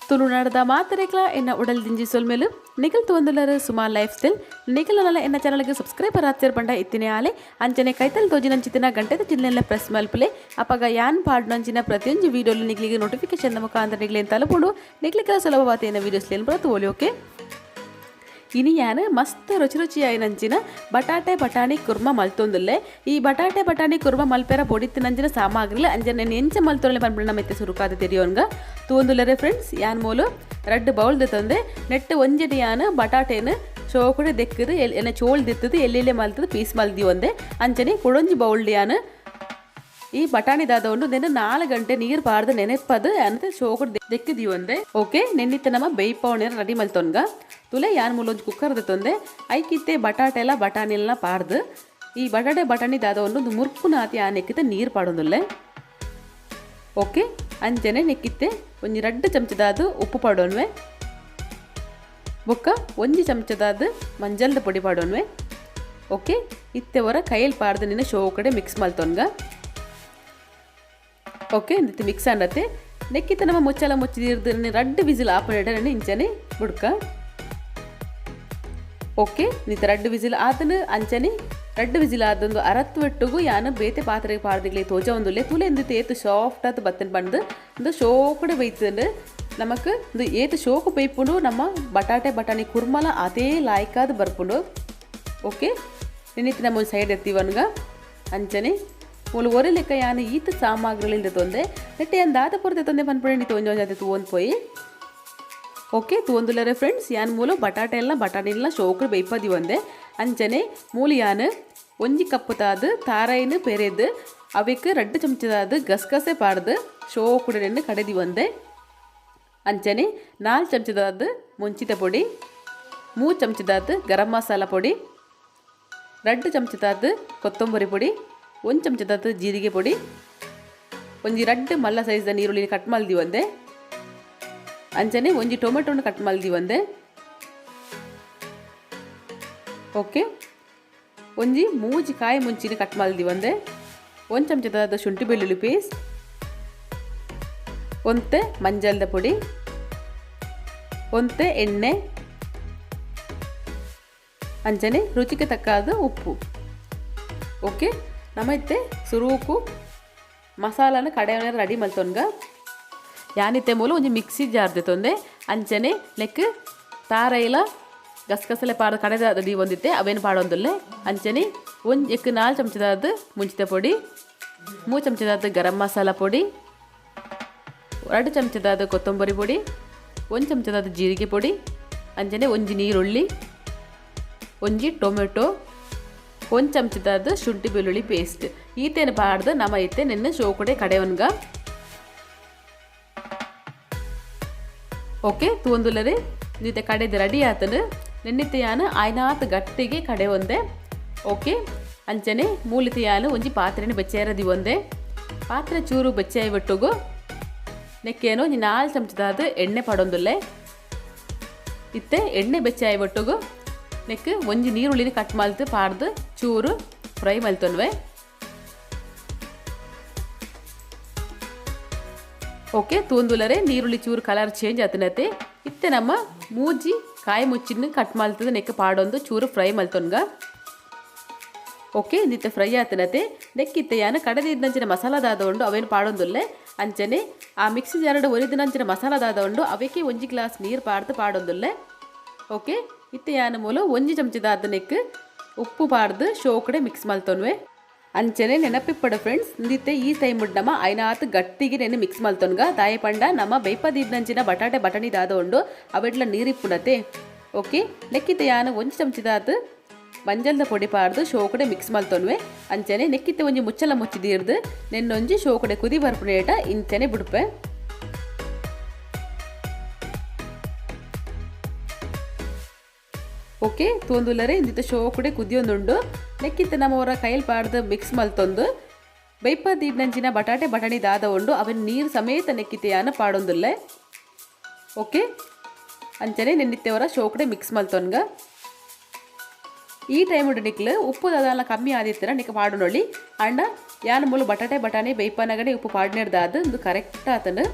ತುಳುನಾಡದ ಮಾತರೆಗಳ ಎನ್ನ ಉಡಲ್ ದಿಂಜಿ ಸೊಲ್ಮೇಲು Nikhil ತೋಂದುಲರು Suma life style ನಿಖಲನಲ್ಲ ಎನ್ನ ಚಾನಲ್ಗೆ ಸಬ್ಸ್ಕ್ರೈಬರ್ ಆಚರ್ ಬಂಡ ಇತ್ತಿನೇ ಆಲೆ ಅಂಚನೆ ಕೈತಲ್ ತೋಜಿನಂಚಿತಿನ ಗಂಟೆದ ಜಿಲ್ಲೆಲ್ಲ ಪ್ರೆಸ್ ಮಲ್ಪಲೆ ಅಪಗ ಯಾನ್ ಪಾಡ್ನಂಚಿನ ಪ್ರತಿಯೊಂದು ವಿಡಿಯೋಲು ನಿಖಲಿಗೆ ನೋಟಿಫಿಕೇಶನ್ ಮುಖಾಂತರ ನಿಖಲೇನು ತಲುಪುಂಡು ನಿಖಲಿಗೆ ಸುಲಭವಾದ ವೀಡಿಯೋಸ್ಲೇನು ಬರತ್ತು ಓಲಿ ಓಕೆ ಇನಿ ಯಾನು ಮಸ್ತ್ ರುಚಿಯಾಯಿನಂಚಿನ ಬಟಾಟೆ ಬಟಾಣಿ ಕುರ್ಮ ಮಲ್ತೊಂದುಲ್ಲೆ ಈ ಬಟಾಟೆ ಬಟಾಣಿ ಕುರ್ಮ ಮಲ್ಪೆರ ಬೊಡಿತ್ತಿನಂಚಿನ ಸಾಮಗ್ರಿಲು ಅಂಜನೆ ಎಂಚ ಮಲ್ತೊಳ್ಳೆ ಬಂದ್ಬಿಡ ಮೆತ್ತೆ ಸುರುಕಾದ ತೆರಿಯೋನ್ಗ ತೂಂದುಲ್ಲರೆ ಫ್ರೆಂಡ್ಸ್ ಯಾನ್ ಮೂಲು ರಡ್ಡು ಬೌಲ್ ತಂದೆ ನೆಟ್ಟು ಒಂಜೆಟಿ ಯಾನು ಬಟಾಟೆನು ಶೋಕುಡೆ ದೆಕ್ಕದು ಎನ್ನ ಚೋಳ್ ದಿತ್ತದು ಎಲ್ಲೆಲ್ಲೆ ಮಲ್ತದು ಪೀಸ್ ಮಲ್ದಿ ಒಂದೆ ಅಂಚನೆ ಕುಡೊಂಜಿ ಬೌಲ್ ಯಾನು ಈ ಬಟಾಣಿ ದಾದೊಂಡು ನೆನೆ 4 ಗಂಟೆ ನೀರು ಪಾರ್ದು ನೆನೆಪ್ಪದು ಅಂತ ಶೋಕುಡು ದೆಕ್ಕದಿ ಒಂದೆ ಓಕೆ ನೆನ್ನಿತ್ತ ನಮ್ಮ ಬೇಯ್ಪವಣೆರ ರೆಡಿ ಮಲ್ತೊನ್ಗ ತುಲೆ ಯಾನ್ ಮೂಲೊಂದು ಕುಕ್ಕರ್ ತಂದೆ ಐಕಿತ್ತೆ ಬಟಾಟೆ ಎಲ್ಲ ಬಟಾಣಿ ಎಲ್ಲ ಪಾರ್ದು ಈ ಬಟಾಟೆ ಬಟಾಣಿ ದಾದೊಂಡು ಒಂದು ಮುರ್ಪು ನಾತಿ ಆ ನೆಕ್ಕಿತ್ತೆ ನೀರು ಪಾಡೊಂದುಲ್ಲೆ ಓಕೆ ಅಂಚನೆ ನೆಕ್ಕಿತ್ತೆ ಒಂಜಿ 2 ಚಮಚದಾದು ಉಪ್ಪು ಪಾಡೋನ್ವೆ ಬೊಕ್ಕ 1 ಚಮಚದಾದು ಮಂಜಲ್ದ ಪೊಡಿ ಪಾಡೋನ್ವೆ ಓಕೆ ಇತ್ತೆ ಹೊರ ಕೈಯಲ್ಲಿ ಪಾಡ್ದು ನಿನ್ನ ಶೋ ಕಡೆ ಮಿಕ್ಸ್ ಮಲ್ತೊನ್ಗ ಓಕೆ ನಿತ್ಯ ಮಿಕ್ಸ್ ಆಂಡತ್ತೆ ನೆಕ್ಕಿತ್ತ ನಮ್ಮ ಮುಚ್ಚಲ ಮುಚ್ಚಿದಿರ್ದು 2 ವಿಸಿಲ್ ಆಪರೇಟ ಇಂಚನೆ ಬುಡ್ಕ ಓಕೆ ನಿತ್ತ 2 ವಿಸಿಲ್ ಆದನು ಅಂಚನೆ 2 ವಿಸಿಲ್ ಆದೊಂದು ಅರತ್ವೆಟ್ಟುಗು ಯಾನು ಬೇತೆ ಪಾತ್ರೆಗೆ ಪಾಡ್ದಿಗ್ಲಿ ತೋಜ ಒಂದುಲ್ಲೆ ತುಲೆ ಎಂದಿತ್ತು ಏತು ಸಾಫ್ಟ್ ಆತು ಬತ್ತನ್ ಬಂದು ಒಂದು ಶೋಕಡೆ ಬೈತಂಡು ನಮಕ್ ಒಂದು ಏತು ಶೋಕು ಬೈಪುಂಡು ನಮ್ಮ ಬಟಾಟೆ ಬಟಾಣಿ ಕುರ್ಮಲ ಅದೇ ಲಾಯ್ಕಾದ ಬರ್ಪುಂಡು ಓಕೆ ನಿನ್ನಿತ್ತು ನಮ್ಮ ಒಂದು ಸೈಡ್ ಎತ್ತೀವನ್ಗ ಅಂಚನೆ ಮೂಲು ಒರೆ ಲೆಕ್ಕ ಯಾನು ಈತ ಸಾಮಗ್ರಿಗಳಿಂದ ತೊಂದೆ ನೆಟ್ಟೆ ಅಂದಾದ ಪುರತೆ ತೊಂದೆ ಬಂದ್ಬಿಡಿ ನೀ ತೊಂಜೊಂಜಾತೆ ತೂವೊಂದು ಪೋಯಿ ಓಕೆ ತೂಂದುಲರೆ ಫ್ರೆಂಡ್ಸ್ ಯಾನ್ ಮೂಲು ಬಟಾಟೆ ಎಲ್ಲ ಬಟಾಣಿ ಎಲ್ಲ ಶೋಕರು ಬೈಪದಿ ಒಂದೆ ಅಂಚನೆ ಮೂಲು ಯಾನು 1 ಕಪ್ ತಾದು ತಾರಾಯಿನ ಪೆರೆದು ಅವಕ್ಕೆ 2 ಚಮಚದಾದು ಗಸಗಸೆ ಪಾಡ್ದು ಶೋಕುಡನ್ನು ಕಡೆದಿ ಒಂದೆ ಅಂಚನೆ 4 ಚಮಚದಾದು ಮುಂಚಿತ ಪೊಡಿ 3 ಚಮಚದಾದು ಗರಂ ಮಸಾಲ ಪೊಡಿ 2 ಚಮಚದಾದು ಕೊತ್ತಂಬರಿ ಪೊಡಿ 1 ಚಮಚದಾದು ಜೀರಿಗೆ ಪೊಡಿ ಒಂಜಿ 2 ಮಲ್ಲ ಸೈಜ್ದ ನೀರುಳ್ಳಿ ಕಟ್ ಮಲ್ದಿ ಒಂದೆ ಅಂಚನೆ ಒಂಜಿ ಟೊಮೆಟೊನ ಕಟ್ ಮಲ್ದಿ ಒಂದೆ ಓಕೆ ಒಂಜಿ 3 ಕಾಯಿ ಮುಂಚಿನ ಕಟ್ ಮಲ್ದಿ ಒಂದೆ 1 ಚಮಚದಾದ ಶುಂಠಿ ಬೆಳ್ಳುಳ್ಳಿ ಪೇಸ್ಟ್ ಒಂತೆ ಮಂಜಲ್ದ ಪೊಡಿ ಒಂತೆ ಎಣ್ಣೆ ಅಂಚನೆ ರುಚಿಗೆ ತಕ್ಕಾದ ಉಪ್ಪು ಓಕೆ ನಮ್ಮೈತೆ ಸುರೂಕು ಮಸಾಲಾನ ಕಡೆಯವನ ರೆಡಿ ಮಲ್ತೊನ್ಗ ಯಾನಿತ್ತೆ ಮೂಲ ಒಂಜಿ ಮಿಕ್ಸಿ ಜಾರ್ದೆ ತೊಂದೆ ಅಂಚನೆ ಲೆಕ್ಕ ತಾರೈಲ ಗಸಗಸಲೆ ಪಾಡ ಕಡೆದ ರೆಡಿ ಒಂದಿತ್ತೆ ಅವೇನು ಪಾಡೊಂದುಲ್ಲೆ ಅಂಚನೆ ಒಂದು 4 ಚಮಚದಾದ ಮುಂಚಿತ ಪೊಡಿ 3 ಚಮಚದಾದ ಗರಂ ಮಸಾಲ ಪೊಡಿ 2 ಚಮಚದಾದ ಕೊತ್ತಂಬರಿ ಪೊಡಿ 1 ಚಮಚದಾದ ಜೀರಿಗೆ ಪೊಡಿ ಅಂಚನೆ ಒಂಜಿ ನೀರುಳ್ಳಿ ಒಂಜಿ ಟೊಮೆಟೊ 1 ಚಮಚದಾದ ಶುಂಠಿ ಬೆಳ್ಳುಳ್ಳಿ ಪೇಸ್ಟ್ ಈತೇನು ಪಾಡ್ದು ನಮ್ಮ ಐತೆ ನಿನ್ನ ಶೋಕಡೆ ಕಡೆವನ್ಗ ಓಕೆ ತೂಂದುಲರೆ ನೀತೆ ಕಡೆದು ರೆಡಿ ಆತನು ನೆನ್ನಿತ್ತೆ ಯಾನು ಆಯ್ನಾತ್ ಗಟ್ಟಿಗೆ ಕಡೆ ಒಂದೆ ಓಕೆ ಅಂಚನೆ ಮೂಲಿತೆ ಯಾನು ಒಂಜಿ ಪಾತ್ರೆನ ಬೆಚ್ಚೇರದಿ ಒಂದೆ ಪಾತ್ರೆ ಚೂರು ಬೆಚ್ಚಾಯಿ ಬಿಟ್ಟುಗು ನೆಕ್ಕೇನೋ 4 ಚಮಚದಾದ ಎಣ್ಣೆ ಪಡೊಂದುಲ್ಲೆ ಇತ್ತೆ ಎಣ್ಣೆ ಬೆಚ್ಚಾಯಿ ಬಿಟ್ಟುಗು ನೆಕ್ ಒಂಜಿ ನೀರುಳ್ಳಿನ ಕಟ್ ಮಲ್ತು ಪಾಡ್ದು ಚೂರು ಫ್ರೈ ಮಲ್ತೊನ್ವೆ ಓಕೆ ತೂಂದುಲರೆ ನೀರುಳ್ಳಿ ಚೂರು ಕಲರ್ ಚೇಂಜ್ ಆತನತೆ ಇತ್ತೆ ನಮ್ಮ ಮೂಜಿ ಕಾಯಿ ಮುಚ್ಚಿನ ಕಟ್ ಮಲ್ತದ ನೆಕ್ಕ ಪಾಡೊಂದು ಚೂರು ಫ್ರೈ ಮಲ್ತೊನ್ಗ ಓಕೆ ನಿತ್ತೆ ಫ್ರೈ ಆತನತೆ ನೆಕ್ಕಿತ್ತೆ ಯಾನು ಕಡೆದಿದ್ದಂಚಿನ ಮಸಾಲದಾದ ಉಂಡು ಅವೇನು ಪಾಡೊಂದುಲ್ಲೆ ಅಂಚನೆ ಆ ಮಿಕ್ಸಿ ಜಾರಡು ಒರಿದಿನಂಚಿನ ಮಸಾಲದಾದ ಉಂಡು ಅವಕ್ಕೆ 1 ಗ್ಲಾಸ್ ನೀರು ಪಾಡ್ದು ಪಾಡೊಂದುಲ್ಲೆ ಓಕೆ ಇತ್ತೆ ಯಾನು ಮೂಲ 1 ಚಮಚದಾದ ನೆಕ್ ಉಪ್ಪು ಪಾಡ್ದು ಶೋಕಡೆ ಮಿಕ್ಸ್ ಮಲ್ತೊನ್ವೆ ಅಂಚನೆ ನೆನಪಿಪ್ಪಡ ಫ್ರೆಂಡ್ಸ್ ನಿತ್ತೆ ಈ ಟೈಮ್ ನಮ್ಮ ಐನಾತ್ ಗಟ್ಟಿಗೆ ನೆನೆ ಮಿಕ್ಸ್ ಮಲ್ತೊನ್ಗ ದಾಯ ಪಂಡ ನಮ್ಮ ಬೈಪದಿದ್ದಂಚಿನ ಬಟಾಟೆ ಬಟಾಣಿ ದಾದ ಉಂಡು ಅವೆಡ್ಲ ನೀರಿಪ್ಪುಡತೆ ಓಕೆ ನೆಕ್ಕಿತ್ತೆ ಯಾನು 1 ಚಮಚದಾದ ಮಂಜಲ್ದ ಪೊಡಿ ಪಾಡ್ದು ಶೋಕಡೆ ಮಿಕ್ಸ್ ಮಲ್ತೊನ್ವೆ ಅಂಚನೆ ನೆಕ್ಕಿತ್ತೆ ಒಂಜಿ ಮುಚ್ಚಲ ಮುಚ್ಚಿದೀರ್ದು ನೆನ್ನೊಂಜಿ ಶೋಕಡೆ ಕುದಿ ಬರ್ಪುನೇಟ ಇಂಚನೆ ಬಿಡ್ಪೆ ಓಕೆ ತೋಂದುಲರೆ ಇಂದಿತ್ತ ಶೋಕುಡೆ ಕುದಿಯೊಂದುಂಡು ನೆಕ್ಕಿತ್ತ ನಮ್ಮವರ ಕೈಯಲ್ಲಿ ಪಾಡ್ದು ಮಿಕ್ಸ್ ಮಲ್ತೊಂದು ಬೈಪದಿಡ್ನಂಚಿನ ಬಟಾಟೆ ಬಟಾಣಿ ದಾದ ಉಂಡು ಅವನ್ ನೀರು ಸಮೇತ ನೆಕ್ಕಿತ್ತೆ ಯಾನ ಪಾಡೊಂದುಲ್ಲೆ ಓಕೆ ಅಂಚನೆ ನೆನ್ನಿತ್ತೆವರ ಶೋಕುಡೆ ಮಿಕ್ಸ್ ಮಲ್ತೊನ್ಗ ಈ ಟೈಮ್ ನಿಕ್ಲು ಉಪ್ಪು ದಾದಲ್ಲ ಕಮ್ಮಿ ಆದಿತ್ತರ ನಿಕ್ಕ ಪಾಡು ಅಂಡ ಯಾನ ಮೂಲು ಬಟಾಟೆ ಬಟಾಣಿ ಬೈಪನಗಡೆ ಉಪ್ಪು ಪಾಡ್ನೇಡ್ದಾದ ಒಂದು ಕರೆಕ್ಟ್ ಆತನು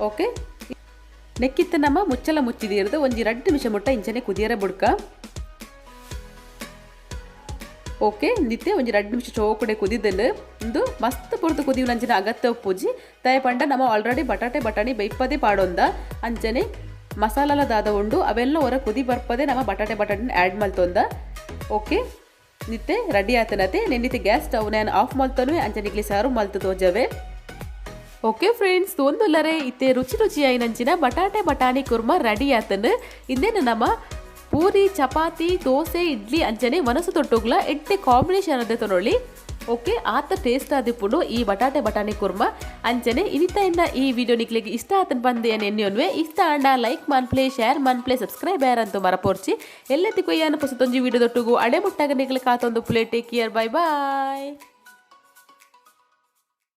ಓಕೆ ನೆಕ್ಕಿತ್ತ ನಮ್ಮ ಮುಚ್ಚಲ ಮುಚ್ಚಿದಿರ್ದು ಒಂಜಿ 2 ನಿಮಿಷ ಮುಟ್ಟ ಇಂಚನೆ ಕುದಿಯರೆ ಬುಡ್ಕ. ಓಕೆ ನಿತ್ಯ ಒಂಜಿ 2 ನಿಮಿಷ ಚೋಕುಡೆ ಕುದಿದನು ಇಂದು ಮಸ್ತ್ ಪುರ್ತು ಕುದಿಯುನ ಅಂಚನೆ ಅಗತ್ಯ ಉಪ್ಪುಜಿ ತಯ ಪಂಡ ನಮ್ಮ ಆಲ್ರೆಡಿ ಬಟಾಣಿ ಬೈಪದೆ ಪಾಡೊಂದ ಅಂಚನೆ ಮಸಾಲಲ ದಾದ ಉಂಡು ಅವೆಲ್ಲ ಹೊರ ಕುದಿ ಬರ್ಪದೆ ನಮ್ಮ ಬಟಾಣಿನ ಆ್ಯಡ್ ಮಲ್ತೊಂದ. ಓಕೆ ನಿತ್ಯ ರೆಡಿ ಆತನತೆ ನೆನ್ನಿತ್ತೆ ಗ್ಯಾಸ್ ಸ್ಟವ್ ನಾನು ಆಫ್ ಮಲ್ತನು ಅಂಚನಿಗ್ಲಿ ಸಾರು ಮಲ್ತು ತೋಜವೆ. ಓಕೆ ಫ್ರೆಂಡ್ಸ್ ತೊಂದುಲ್ಲರೆ ಇತ್ತೆ ರುಚಿ ಆಯ್ನಂಚಿನ ಬಟಾಣಿ ಕುರ್ಮ ರೆಡಿ ಆತನು. ಇಂದೇನು ನಮ್ಮ ಪೂರಿ ಚಪಾತಿ ದೋಸೆ ಇಡ್ಲಿ ಅಂಚನೆ ಮನಸ್ಸು ತೊಟ್ಟುಗ್ಲ ಎಡ್ಡೆ ಕಾಂಬಿನೇಷನ್ ಅದೇ ತೊನೊಳ್ಳಿ. ಓಕೆ ಆತ ಟೇಸ್ಟ್ ಆದಿಪ್ಪುಂಡು ಈ ಬಟಾಣಿ ಕುರ್ಮ ಅಂಚನೆ ಇನ್ನ ಈ ವಿಡಿಯೋ ನಿಕ್ಲಿಗೆ ಇಷ್ಟ ಆತನ ಬಂದೆ ಎನ್ನೆಯೊನ್ವೆ ಇಷ್ಟ ಆಂಡ ಲೈಕ್ ಮನ್ಪ್ಲೆ ಶೇರ್ ಮನ್ಪ್ಲೆ ಸಬ್ಸ್ಕ್ರೈಬ್ ಯಾರಂತೂ ಮರಪೋರ್ಚಿ ಎಲ್ಲೆತ್ತಿ ಕೊಯ್ಯಾನ ಪೊಸತೊಂಜಿ ವಿಡಿಯೋ ತೊಟ್ಟುಗು ಅಡೆ ಮುಟ್ಟಾಗ ನಿಗ್ಲಿಕ್ಕೆ ಆತೊಂದು ಪ್ಲೇಟ್ ಟೇಕ್ ಕೇರ್ ಬೈ ಬಾಯ್.